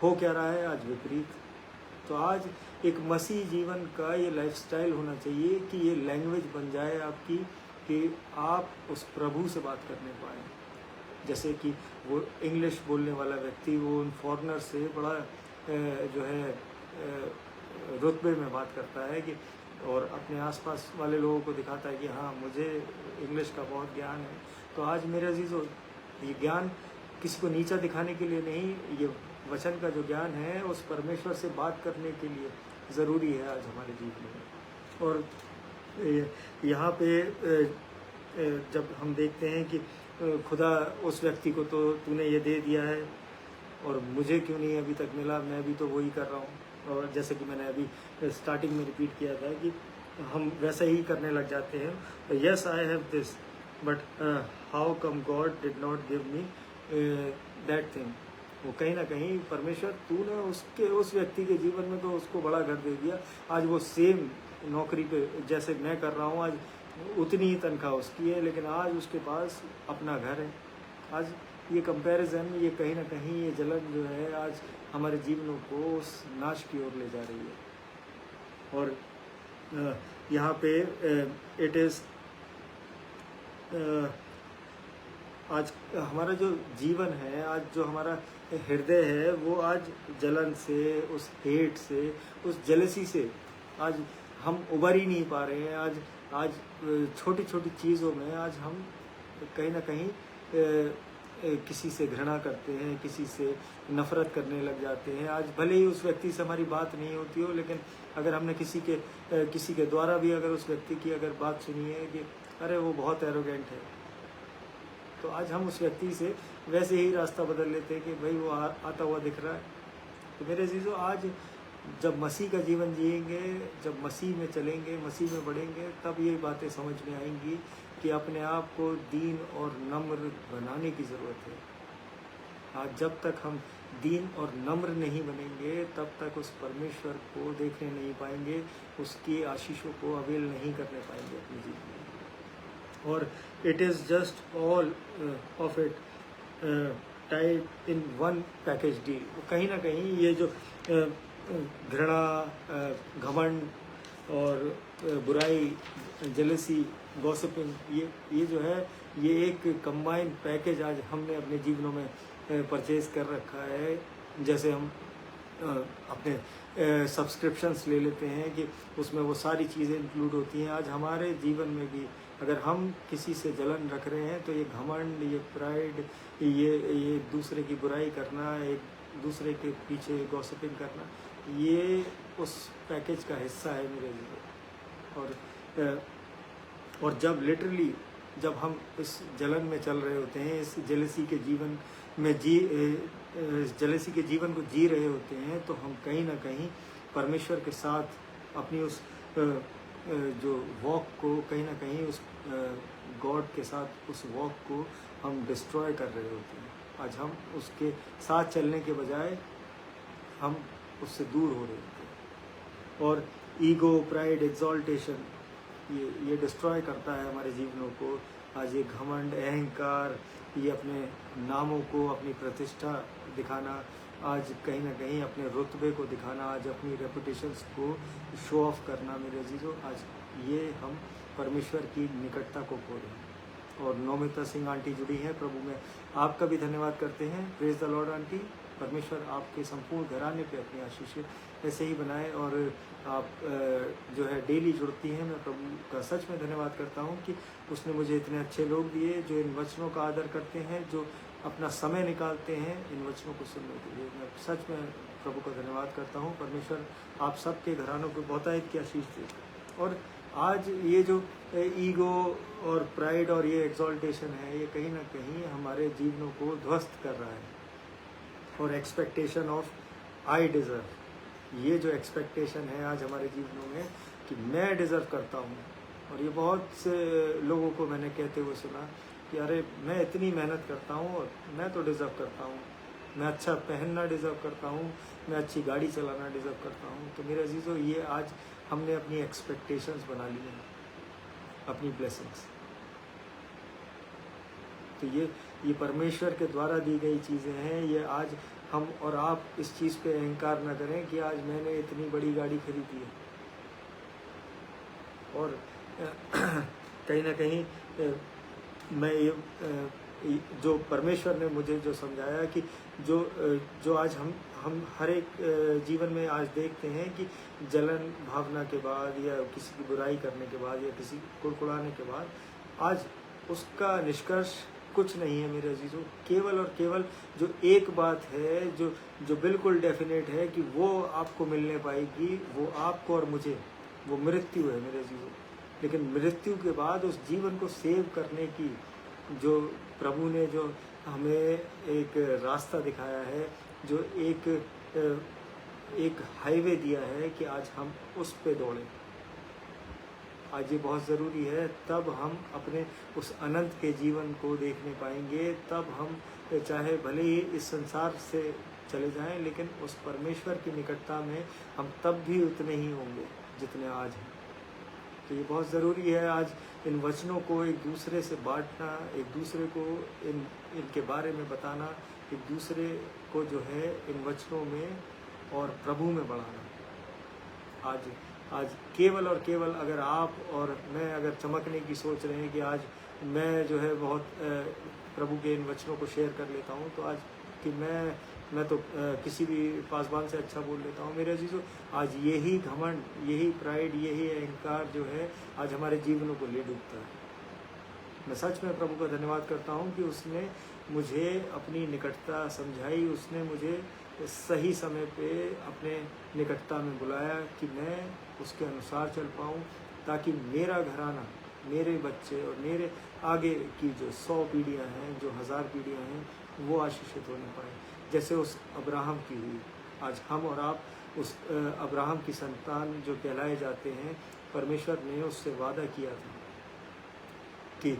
हो क्या रहा है आज विपरीत। तो आज एक मसीह जीवन का ये लाइफस्टाइल होना चाहिए कि ये लैंग्वेज बन जाए आपकी, कि आप उस प्रभु से बात करने पाएँ। जैसे कि वो इंग्लिश बोलने वाला व्यक्ति वो उन फॉरेनर से बड़ा जो है रुतबे में बात करता है कि और अपने आसपास वाले लोगों को दिखाता है कि हाँ मुझे इंग्लिश का बहुत ज्ञान है। तो आज मेरे अजीज़ों, ये ज्ञान किसी को नीचा दिखाने के लिए नहीं, ये वचन का जो ज्ञान है उस परमेश्वर से बात करने के लिए ज़रूरी है आज हमारे जीवन में। और यहाँ पे जब हम देखते हैं कि खुदा उस व्यक्ति को तो तूने ये दे दिया है और मुझे क्यों नहीं अभी तक मिला, मैं भी तो वही कर रहा हूँ। और जैसे कि मैंने अभी स्टार्टिंग में रिपीट किया था कि हम वैसा ही करने लग जाते हैं। Yes I have this but how come God did not give me that thing. वो कहीं ना कहीं परमेश्वर तूने उसके उस व्यक्ति के जीवन में तो उसको बड़ा घर दे दिया, आज वो सेम नौकरी पे जैसे मैं कर रहा हूँ, आज उतनी ही तनख्वाह उसकी है, लेकिन आज उसके पास अपना घर है। आज ये कंपैरिजन, ये कहीं ना कहीं ये जलन जो है आज हमारे जीवनों को उस नाश की ओर ले जा रही है। और यहाँ पे इट इज़ आज हमारा जो जीवन है, आज जो हमारा हृदय है, वो आज जलन से, उस हेट से, उस जेलसी से आज हम उबर ही नहीं पा रहे हैं। आज छोटी छोटी चीज़ों में आज हम कहीं ना कहीं किसी से घृणा करते हैं, किसी से नफ़रत करने लग जाते हैं। आज भले ही उस व्यक्ति से हमारी बात नहीं होती हो, लेकिन अगर हमने किसी के द्वारा भी अगर उस व्यक्ति की अगर बात सुनी है कि अरे वो बहुत एरोगेंट है, तो आज हम उस व्यक्ति से वैसे ही रास्ता बदल लेते हैं कि भाई वो आता हुआ दिख रहा है। तो मेरे अजीज़ों, आज जब मसीह का जीवन जिएंगे, जब मसीह में चलेंगे, मसीह में बढ़ेंगे, तब ये बातें समझ में आएंगी कि अपने आप को दीन और नम्र बनाने की ज़रूरत है। आज जब तक हम दीन और नम्र नहीं बनेंगे, तब तक उस परमेश्वर को देखने नहीं पाएंगे, उसकी आशीषों को अवेल नहीं करने पाएंगे अपने जीवन में। और it is just all of it tied in one package deal. कहीं ना कहीं ये जो घृणा, घमंड और बुराई, जेलसी, गॉसिपिंग, ये जो है ये एक कंबाइंड पैकेज आज हमने अपने जीवनों में परचेज कर रखा है। जैसे हम अपने सब्सक्रिप्शंस ले लेते हैं कि उसमें वो सारी चीज़ें इंक्लूड होती हैं। आज हमारे जीवन में भी अगर हम किसी से जलन रख रहे हैं तो ये घमंड, ये प्राइड, ये एक दूसरे की बुराई करना, एक दूसरे के पीछे गॉसिपिंग करना, ये उस पैकेज का हिस्सा है मेरे लिए। और जब लिटरली जब हम इस जलन में चल रहे होते हैं, इस जेलसी के जीवन में जेलसी के जीवन को जी रहे होते हैं, तो हम कहीं ना कहीं परमेश्वर के साथ अपनी उस जो वॉक को कहीं ना कहीं गॉड के साथ उस वॉक को हम डिस्ट्रॉय कर रहे होते हैं। आज हम उसके साथ चलने के बजाय हम उससे दूर हो रहे होते हैं। और ईगो, प्राइड, एग्जॉल्टेशन ये डिस्ट्रॉय करता है हमारे जीवनों को। आज ये घमंड, अहंकार, ये अपने नामों को, अपनी प्रतिष्ठा दिखाना, आज कहीं ना कहीं अपने रुतबे को दिखाना, आज अपनी रेपुटेशंस को शो ऑफ करना, मेरे अजीजों, आज ये हम परमेश्वर की निकटता को खो रहे हैं। और नौमिता सिंह आंटी जुड़ी हैं, प्रभु में आपका भी धन्यवाद करते हैं। Praise the Lord aunty. परमेश्वर आपके संपूर्ण घराने पे अपनी आशीष ऐसे ही बनाए और आप जो है डेली जुड़ती हैं। मैं प्रभु का सच में धन्यवाद करता हूँ कि उसने मुझे इतने अच्छे लोग दिए जो इन वचनों का आदर करते हैं, जो अपना समय निकालते हैं इन वचनों को सुनने के लिए। मैं सच में प्रभु का धन्यवाद करता हूँ। परमेश्वर आप सबके घरानों को बहुतायत की आशीष दे। और आज ये जो ईगो और प्राइड और ये एग्जॉल्टेशन है, ये कहीं ना कहीं हमारे जीवनों को ध्वस्त कर रहा है। और एक्सपेक्टेशन ऑफ आई डिज़र्व, ये जो एक्सपेक्टेशन है आज हमारे जीवनों में कि मैं डिज़र्व करता हूँ। और ये बहुत से लोगों को मैंने कहते हुए सुना कि अरे मैं इतनी मेहनत करता हूँ और मैं तो डिज़र्व करता हूँ, मैं अच्छा पहनना डिज़र्व करता हूँ, मैं अच्छी गाड़ी चलाना डिज़र्व करता हूँ। तो मेरे अजीज़ों, ये आज हमने अपनी एक्सपेक्टेशंस बना ली हैं, अपनी ब्लेसिंग्स। तो ये परमेश्वर के द्वारा दी गई चीज़ें हैं। ये आज हम और आप इस चीज़ पे अहंकार न करें कि आज मैंने इतनी बड़ी गाड़ी खरीदी है। और कहीं ना कहीं मैं ये जो परमेश्वर ने मुझे जो समझाया कि जो आज हम हर एक जीवन में आज देखते हैं कि जलन भावना के बाद या किसी की बुराई करने के बाद या किसी को कुड़कुड़ाने के बाद आज उसका निष्कर्ष कुछ नहीं है मेरे अजीजों। केवल और केवल जो एक बात है जो बिल्कुल डेफिनेट है कि वो आपको मिलने पाएगी, वो आपको और मुझे, वो मृत्यु है मेरे अजीजों। लेकिन मृत्यु के बाद उस जीवन को सेव करने की जो प्रभु ने जो हमें एक रास्ता दिखाया है, जो एक हाईवे दिया है कि आज हम उस पे दौड़ें। आज ये बहुत ज़रूरी है, तब हम अपने उस अनंत के जीवन को देखने पाएंगे। तब हम चाहे भले ही इस संसार से चले जाएं, लेकिन उस परमेश्वर की निकटता में हम तब भी उतने ही होंगे जितने आज हैं। तो ये बहुत ज़रूरी है आज इन वचनों को एक दूसरे से बांटना, एक दूसरे को इनके बारे में बताना, एक दूसरे को जो है इन वचनों में और प्रभु में बढ़ाना। आज केवल और केवल अगर आप और मैं अगर चमकने की सोच रहे हैं कि आज मैं जो है बहुत प्रभु के इन वचनों को शेयर कर लेता हूँ, तो आज कि मैं तो किसी भी पासबान से अच्छा बोल लेता हूँ, मेरे अजीजों, आज यही घमंड, यही प्राइड, यही अहंकार जो है आज हमारे जीवनों को ले डूबता है। मैं सच में प्रभु का धन्यवाद करता हूँ कि उसने मुझे अपनी निकटता समझाई, उसने मुझे सही समय पे अपने निकटता में बुलाया कि मैं उसके अनुसार चल पाऊँ, ताकि मेरा घराना, मेरे बच्चे और मेरे आगे की जो 100 पीढ़ियाँ हैं, जो 1000 पीढ़ियाँ हैं, वो आशीषित होने पाए, जैसे उस अब्राहम की हुई। आज हम और आप उस अब्राहम की संतान जो कहलाए जाते हैं, परमेश्वर ने उससे वादा किया था कि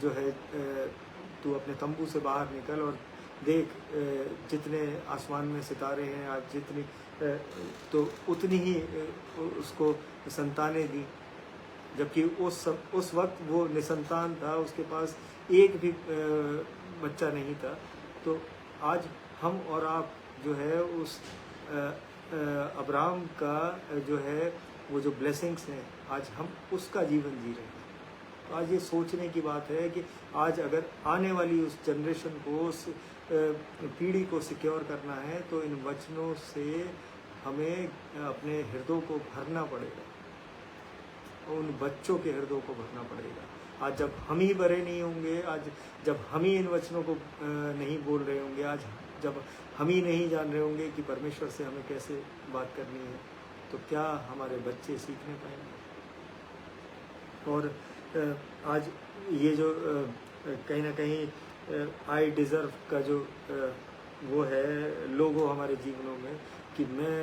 जो है तू अपने तंबू से बाहर निकल और देख जितने आसमान में सितारे हैं, आज जितनी तो उतनी ही उसको संतानें दी, जबकि उस वक्त वो निसंतान था, उसके पास एक भी बच्चा नहीं था। तो आज हम और आप जो है उस अब्राहम का जो है वो जो ब्लेसिंग्स हैं, आज हम उसका जीवन जी रहे हैं। तो आज ये सोचने की बात है कि आज अगर आने वाली उस जनरेशन को, उस पीढ़ी को सिक्योर करना है, तो इन वचनों से हमें अपने हृदयों को भरना पड़ेगा, उन बच्चों के हृदयों को भरना पड़ेगा। आज जब हम ही भरे नहीं होंगे, आज जब हम ही इन वचनों को नहीं बोल रहे होंगे, आज जब हम ही नहीं जान रहे होंगे कि परमेश्वर से हमें कैसे बात करनी है, तो क्या हमारे बच्चे सीखने पाएंगे? और आज ये जो कहीं ना कहीं आई डिज़र्व का जो वो है लोगो हमारे जीवनों में, कि मैं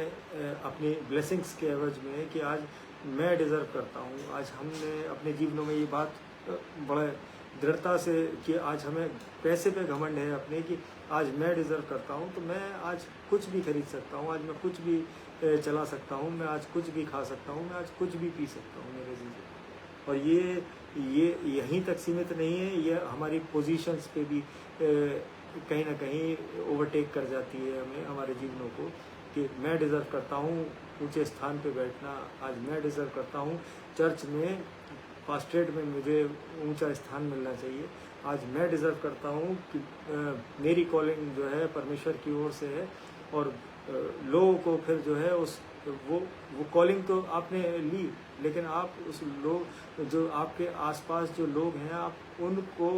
अपनी ब्लेसिंग्स के एवज में कि आज मैं डिज़र्व करता हूँ। आज हमने अपने जीवनों में ये बात बड़े दृढ़ता से कि आज हमें पैसे पे घमंड है अपने कि आज मैं डिज़र्व करता हूँ, तो मैं आज कुछ भी खरीद सकता हूँ, आज मैं कुछ भी चला सकता हूँ, मैं आज कुछ भी खा सकता हूँ, मैं आज कुछ भी पी सकता हूँ मेरे जीवन। और ये यहीं तक सीमित नहीं है, ये हमारी पोजीशंस पे भी कहीं ना कहीं ओवरटेक कर जाती है हमें, हमारे जीवनों को, कि मैं डिज़र्व करता हूँ ऊंचे स्थान पे बैठना, आज मैं डिज़र्व करता हूँ चर्च में पास्ट्रेट में मुझे ऊंचा स्थान मिलना चाहिए, आज मैं डिज़र्व करता हूँ कि मेरी कॉलिंग जो है परमेश्वर की ओर से है। और लोगों को फिर जो है वो कॉलिंग तो आपने ली, लेकिन आप उस लोग जो आपके आसपास जो लोग हैं, आप उनको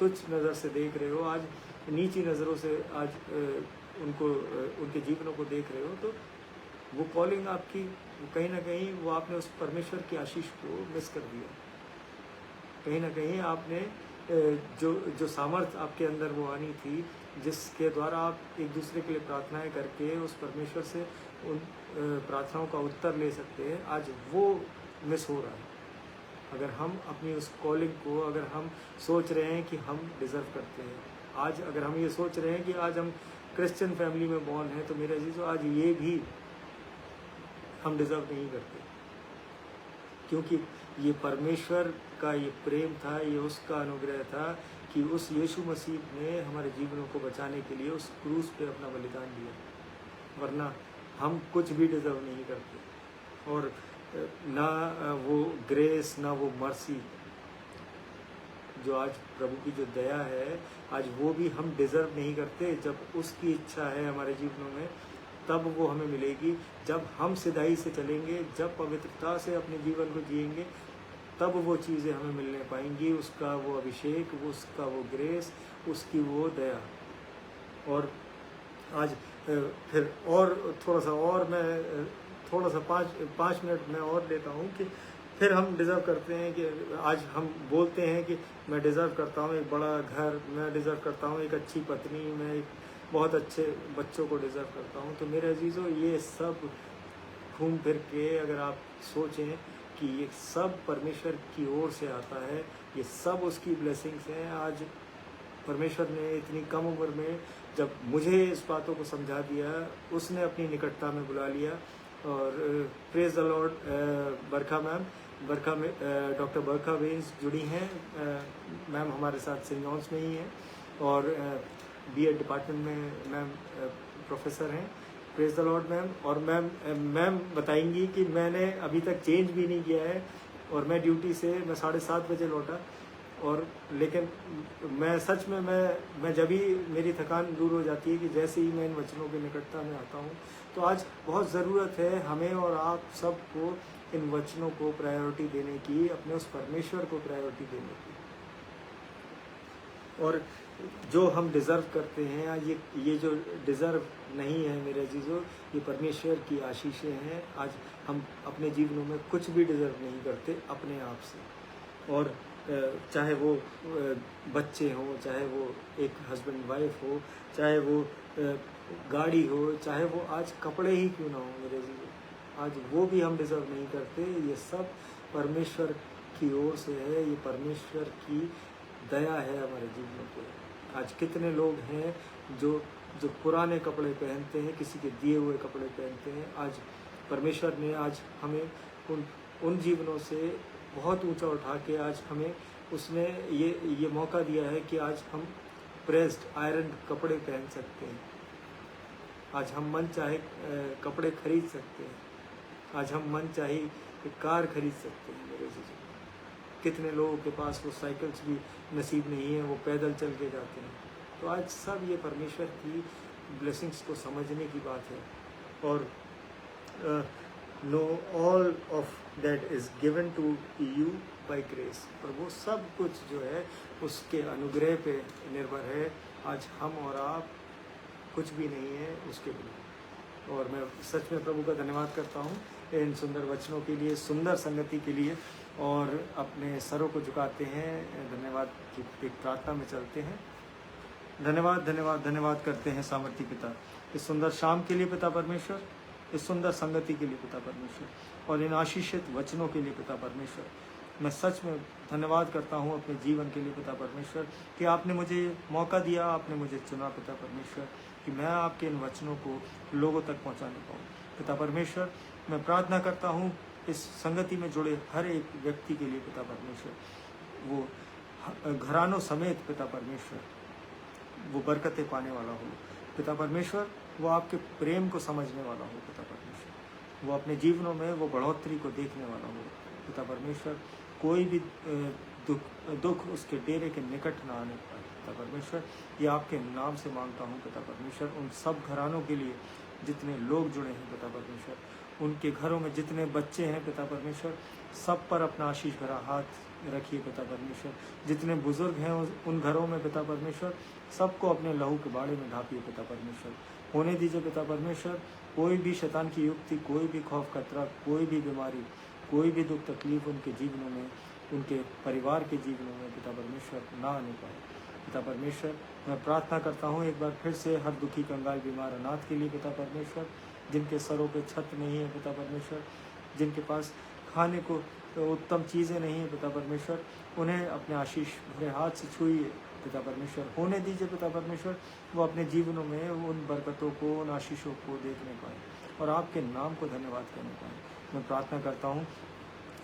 तुच्छ नज़र से देख रहे हो, आज नीची नज़रों से आज उनको उनके जीवनों को देख रहे हो, तो वो कॉलिंग आपकी कहीं ना कहीं वो आपने उस परमेश्वर की आशीष को मिस कर दिया। कहीं ना कहीं आपने जो सामर्थ्य आपके अंदर वो आनी थी, जिसके द्वारा आप एक दूसरे के लिए प्रार्थनाएं करके उस परमेश्वर से उन प्रार्थनाओं का उत्तर ले सकते हैं, आज वो मिस हो रहा है। अगर हम अपनी उस कॉलिंग को, अगर हम सोच रहे हैं कि हम डिज़र्व करते हैं, आज अगर हम ये सोच रहे हैं कि आज हम क्रिश्चियन फैमिली में बॉर्न हैं, तो मेरे अजीज़ों आज ये भी हम डिज़र्व नहीं करते, क्योंकि ये परमेश्वर का ये प्रेम था, ये उसका अनुग्रह था कि उस यीशु मसीह ने हमारे जीवनों को बचाने के लिए उस क्रूस पे अपना बलिदान दिया, वरना हम कुछ भी डिज़र्व नहीं करते। और ना वो ग्रेस, ना वो मर्सी, जो आज प्रभु की जो दया है, आज वो भी हम डिज़र्व नहीं करते। जब उसकी इच्छा है हमारे जीवनों में, तब वो हमें मिलेगी। जब हम सिधाई से चलेंगे, जब पवित्रता से अपने जीवन को जिएंगे, तब वो चीज़ें हमें मिलने पाएंगी, उसका वो अभिषेक, वो उसका वो ग्रेस, उसकी वो दया। और आज फिर और थोड़ा सा 5 मिनट मैं और लेता हूँ कि फिर हम डिज़र्व करते हैं कि आज हम बोलते हैं कि मैं डिज़र्व करता हूँ एक बड़ा घर, मैं डिज़र्व करता हूँ एक अच्छी पत्नी, मैं एक बहुत अच्छे बच्चों को डिज़र्व करता हूँ। तो मेरे अजीज़ों, ये सब घूम फिर के अगर आप सोचें कि ये सब परमेश्वर की ओर से आता है, ये सब उसकी ब्लेसिंग्स हैं। आज परमेश्वर ने इतनी कम उम्र में जब मुझे इस बातों को समझा दिया, उसने अपनी निकटता में बुला लिया। और प्रेज द लॉर्ड, बरखा में डॉक्टर बरखा वेन्स जुड़ी हैं। मैम हमारे साथ सेंट जॉन्स में ही हैं और बीएड डिपार्टमेंट में मैम प्रोफेसर हैं। Praise the Lord ma'am. और मैम बताएंगी कि मैंने अभी तक चेंज भी नहीं किया है, और मैं ड्यूटी से मैं 7:30 बजे लौटा, और लेकिन मैं सच में मैं जब भी मेरी थकान दूर हो जाती है कि जैसे ही मैं इन वचनों की निकटता में आता हूँ, तो आज बहुत ज़रूरत है हमें और आप सबको इन वचनों को प्रायोरिटी देने की, अपने उस परमेश्वर को प्रायोरिटी देने की। और जो हम डिज़र्व करते हैं, ये जो डिज़र्व नहीं है मेरे अजीज़ों, ये परमेश्वर की आशीषें हैं। आज हम अपने जीवनों में कुछ भी डिज़र्व नहीं करते अपने आप से। और चाहे वो बच्चे हों, चाहे वो एक हस्बैंड वाइफ हो, चाहे वो गाड़ी हो, चाहे वो आज कपड़े ही क्यों ना हो मेरे जीवन, आज वो भी हम डिज़र्व नहीं करते। ये सब परमेश्वर की ओर से है, ये परमेश्वर की दया है हमारे जीवनों को। आज कितने लोग हैं जो पुराने कपड़े पहनते हैं, किसी के दिए हुए कपड़े पहनते हैं। आज परमेश्वर ने आज हमें उन जीवनों से बहुत ऊंचा उठा के आज हमें उसने ये मौका दिया है कि आज हम प्रेस्ड आयरन कपड़े पहन सकते हैं। आज हम मन चाहे कपड़े खरीद सकते हैं, आज हम मन चाहे कार खरीद सकते हैं मेरे जीवन। कितने लोगों के पास वो साइकिल्स भी नसीब नहीं है, वो पैदल चल के जाते हैं। तो आज सब ये परमेश्वर की ब्लेसिंग्स को समझने की बात है। और no all of that is given to you by grace. और वो सब कुछ जो है उसके अनुग्रह पे निर्भर है। आज हम और आप कुछ भी नहीं है उसके लिए। और मैं सच में प्रभु का धन्यवाद करता हूँ इन सुंदर वचनों के लिए, सुंदर संगति के लिए। और अपने सरों को झुकाते हैं, धन्यवाद की एक प्रार्थना में चलते हैं। धन्यवाद धन्यवाद धन्यवाद करते हैं सामर्थी पिता, इस सुंदर शाम के लिए पिता परमेश्वर, इस सुंदर संगति के लिए पिता परमेश्वर, और इन आशीषित वचनों के लिए पिता परमेश्वर। मैं सच में धन्यवाद करता हूँ अपने जीवन के लिए पिता परमेश्वर कि आपने मुझे मौका दिया, आपने मुझे चुना पिता परमेश्वर कि मैं आपके इन वचनों को लोगों तक पहुँचाने पाऊँ। पिता परमेश्वर, मैं प्रार्थना करता हूँ इस संगति में जुड़े हर एक व्यक्ति के लिए पिता परमेश्वर, वो घरानों समेत पिता परमेश्वर वो बरकतें पाने वाला हो पिता परमेश्वर, वो आपके प्रेम को समझने वाला हो पिता परमेश्वर, वो अपने जीवनों में वो बढ़ोतरी को देखने वाला हो पिता परमेश्वर। कोई भी दुख उसके डेरे के निकट ना आने पाए पिता परमेश्वर, ये आपके नाम से मांगता हूँ पिता परमेश्वर। उन सब घरानों के लिए जितने लोग जुड़े हैं पिता परमेश्वर, उनके घरों में जितने बच्चे हैं पिता परमेश्वर, सब पर अपना आशीष भरा हाथ रखिए पिता परमेश्वर। जितने बुजुर्ग हैं उन घरों में पिता परमेश्वर, सबको अपने लहू के बाड़े में ढापिए पिता परमेश्वर। होने दीजिए पिता परमेश्वर, कोई भी शैतान की युक्ति, कोई भी खौफ खतरा, कोई भी बीमारी, कोई भी दुख तकलीफ उनके जीवनों में, उनके परिवार के जीवनों में पिता परमेश्वर ना आने पाए पिता परमेश्वर। मैं प्रार्थना करता हूँ एक बार फिर से हर दुखी कंगाल बीमार अनाथ के लिए पिता परमेश्वर, जिनके सरों पे छत नहीं है पिता परमेश्वर, जिनके पास खाने को उत्तम चीज़ें नहीं है पिता परमेश्वर, उन्हें अपने आशीष भरे हाथ से छूइए पिता परमेश्वर। होने दीजिए पिता परमेश्वर, वो अपने जीवनों में उन बरकतों को, उन आशीषों को देखने पाए और आपके नाम को धन्यवाद करने पाए। मैं प्रार्थना करता हूँ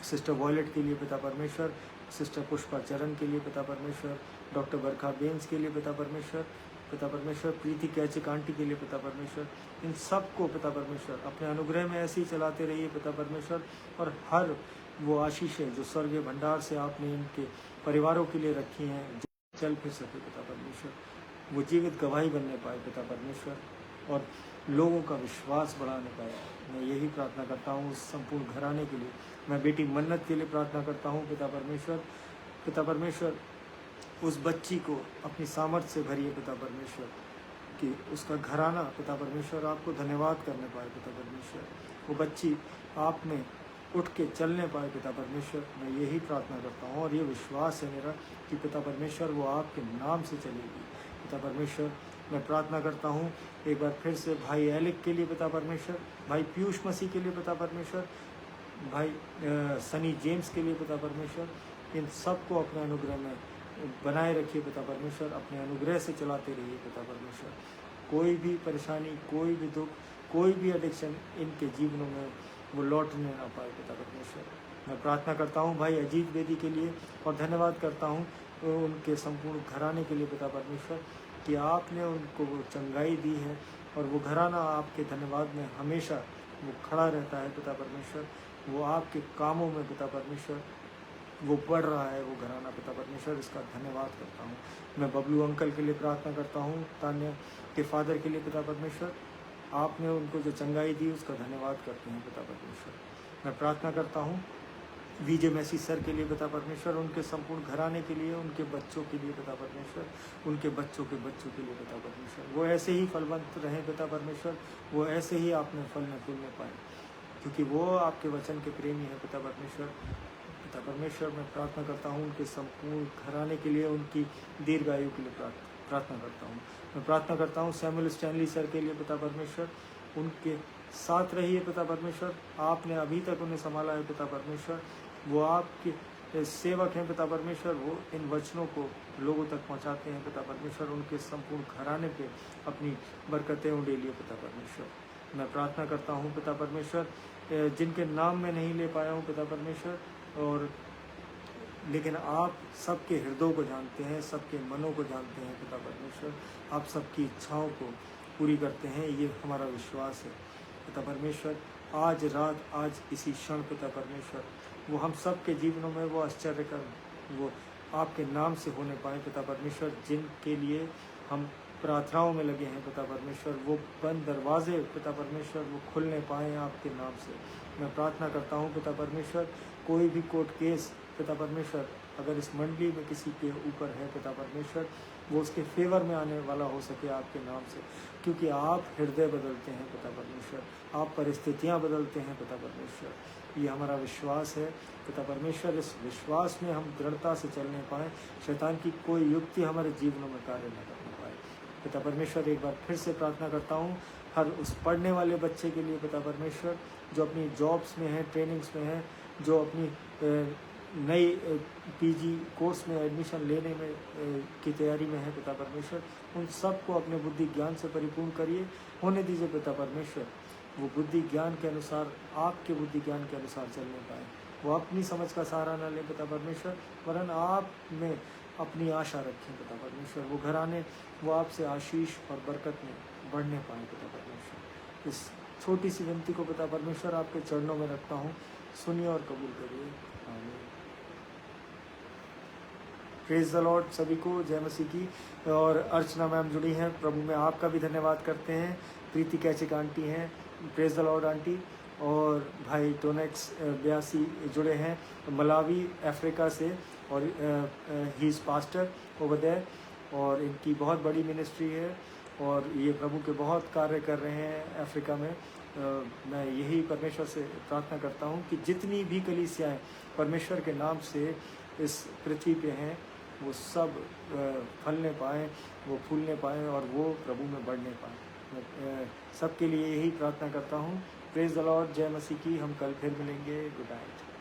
सिस्टर वॉयलेट के लिए पिता परमेश्वर, सिस्टर पुष्पा चरण के लिए पिता परमेश्वर, डॉक्टर बरखा बेंस के लिए पिता परमेश्वर, प्रीति कैचिक आंटी के लिए पिता परमेश्वर, इन सब को पिता परमेश्वर अपने अनुग्रह में ऐसे ही चलाते रहिए पिता परमेश्वर। और हर वो आशीषें जो स्वर्गीय भंडार से आपने इनके परिवारों के लिए रखी हैं, जो चल फिर सके पिता परमेश्वर, वो जीवित गवाही बनने पाए पिता परमेश्वर और लोगों का विश्वास बढ़ाने पाए। मैं यही प्रार्थना करता हूँ उस संपूर्ण घराने के लिए। मैं बेटी मन्नत के लिए प्रार्थना करता हूँ पिता परमेश्वर, उस बच्ची को अपनी सामर्थ्य से भरिए पिता परमेश्वर, कि उसका घराना पिता परमेश्वर आपको धन्यवाद करने पाए पिता परमेश्वर, वो बच्ची आप में उठ के चलने पाए पिता परमेश्वर। मैं यही प्रार्थना करता हूँ और ये विश्वास है मेरा कि पिता परमेश्वर वो आपके नाम से चलेगी पिता परमेश्वर। मैं प्रार्थना करता हूँ एक बार फिर से भाई एलिक के लिए पिता परमेश्वर, भाई पीयूष मसीह के लिए पिता परमेश्वर, भाई सनी जेम्स के लिए पिता परमेश्वर, इन सबको अपने अनुग्रह में बनाए रखिए पिता परमेश्वर, अपने अनुग्रह से चलाते रहिए पिता परमेश्वर। कोई भी परेशानी, कोई भी दुख, कोई भी एडिक्शन इनके जीवनों में वो लौटने ना पाए पिता परमेश्वर। मैं प्रार्थना करता हूँ भाई अजीत बेदी के लिए और धन्यवाद करता हूँ उनके संपूर्ण घराने के लिए पिता परमेश्वर, कि आपने उनको वो चंगाई दी है और वो घराना आपके धन्यवाद में हमेशा वो खड़ा रहता है पिता परमेश्वर। वो आपके कामों में पिता परमेश्वर वो बढ़ रहा है वो घराना पिता परमेश्वर, इसका धन्यवाद करता हूँ। मैं बबलू अंकल के लिए प्रार्थना करता हूँ, तान्या के फादर के लिए पिता परमेश्वर, आपने उनको जो चंगाई दी उसका धन्यवाद करते हैं पिता परमेश्वर। मैं प्रार्थना करता हूँ विजय मैसी सर के लिए पिता परमेश्वर, उनके संपूर्ण घराने के लिए, उनके बच्चों के लिए पिता परमेश्वर, उनके बच्चों के बच्चों के लिए पिता परमेश्वर, वो ऐसे ही फलवंत रहें पिता परमेश्वर, वो ऐसे ही आपने फलने फूलने पाए, क्योंकि वो आपके वचन के प्रेमी हैं पिता परमेश्वर। पिता परमेश्वर, मैं प्रार्थना करता हूँ उनके संपूर्ण घराने के लिए, उनकी दीर्घायु के लिए प्रार्थना करता हूँ। मैं प्रार्थना करता हूँ सैमुअल स्टैनली सर के लिए पिता परमेश्वर, उनके साथ रहिए पिता परमेश्वर, आपने अभी तक उन्हें संभाला है पिता परमेश्वर, वो आपके सेवक हैं पिता परमेश्वर, वो इन वचनों को लोगों तक पहुंचाते हैं पिता परमेश्वर, उनके संपूर्ण घराने पे अपनी बरकतें उंडेलिए पिता परमेश्वर। मैं प्रार्थना करता हूँ पिता परमेश्वर, जिनके नाम मैं नहीं ले पाया हूँ पिता परमेश्वर, और लेकिन आप सबके हृदयों को जानते हैं, सबके मनों को जानते हैं पिता परमेश्वर, आप सबकी इच्छाओं को पूरी करते हैं, ये हमारा विश्वास है पिता परमेश्वर। आज रात, आज इसी क्षण पिता परमेश्वर, वो हम सब के जीवनों में वो आश्चर्य कर वो आपके नाम से होने पाए पिता परमेश्वर, जिनके लिए हम प्रार्थनाओं में लगे हैं पिता परमेश्वर, वो बंद दरवाजे पिता परमेश्वर वो खुलने पाए आपके नाम से। मैं प्रार्थना करता हूँ पिता परमेश्वर, कोई भी कोर्ट केस पिता परमेश्वर अगर इस मंडली में किसी के ऊपर है पिता परमेश्वर, वो उसके फेवर में आने वाला हो सके आपके नाम से, क्योंकि आप हृदय बदलते हैं पिता परमेश्वर, आप परिस्थितियाँ बदलते हैं पिता परमेश्वर, ये हमारा विश्वास है पिता परमेश्वर। इस विश्वास में हम दृढ़ता से चलने पाएँ, शैतान की कोई युक्ति हमारे जीवनों में कार्य न करने पाए पिता परमेश्वर। एक बार फिर से प्रार्थना करता हूँ हर उस पढ़ने वाले बच्चे के लिए पिता परमेश्वर, जो अपनी जॉब्स में है, ट्रेनिंग्स में है, जो अपनी नई पीजी कोर्स में एडमिशन लेने में की तैयारी में है पिता परमेश्वर, उन सबको अपने बुद्धि ज्ञान से परिपूर्ण करिए, होने दीजिए पिता परमेश्वर वो बुद्धि ज्ञान के अनुसार, आपके बुद्धि ज्ञान के अनुसार चलने पाए, वो अपनी समझ का सहारा न लें पिता परमेश्वर, वरन आप में अपनी आशा रखें पिता परमेश्वर, वो घराने वो आपसे आशीष और बरकत में बढ़ने पाए पिता परमेश्वर। इस छोटी सी विनती को पिता परमेश्वर आपके चरणों में रखता हूँ, सुनिए और कबूल करिए। आमीन। प्रेज द लॉर्ड सभी को, जय मसीह की। और अर्चना मैम जुड़ी हैं, प्रभु में आपका भी धन्यवाद करते हैं। प्रीति कैचिक आंटी हैं, प्रेज द लॉर्ड आंटी। और भाई टोनेक्स 82 जुड़े हैं मलावी अफ्रीका से, और he is pastor over there, और इनकी बहुत बड़ी मिनिस्ट्री है और ये प्रभु के बहुत कार्य कर रहे हैं अफ्रीका में। मैं यही परमेश्वर से प्रार्थना करता हूँ कि जितनी भी कलीसियाएँ परमेश्वर के नाम से इस पृथ्वी पे हैं वो सब फलने पाएँ, वो फूलने पाएँ और वो प्रभु में बढ़ने पाएँ। मैं सबके लिए यही प्रार्थना करता हूँ। प्रेज द लॉर्ड, जय मसीह की। हम कल फिर मिलेंगे। Good night.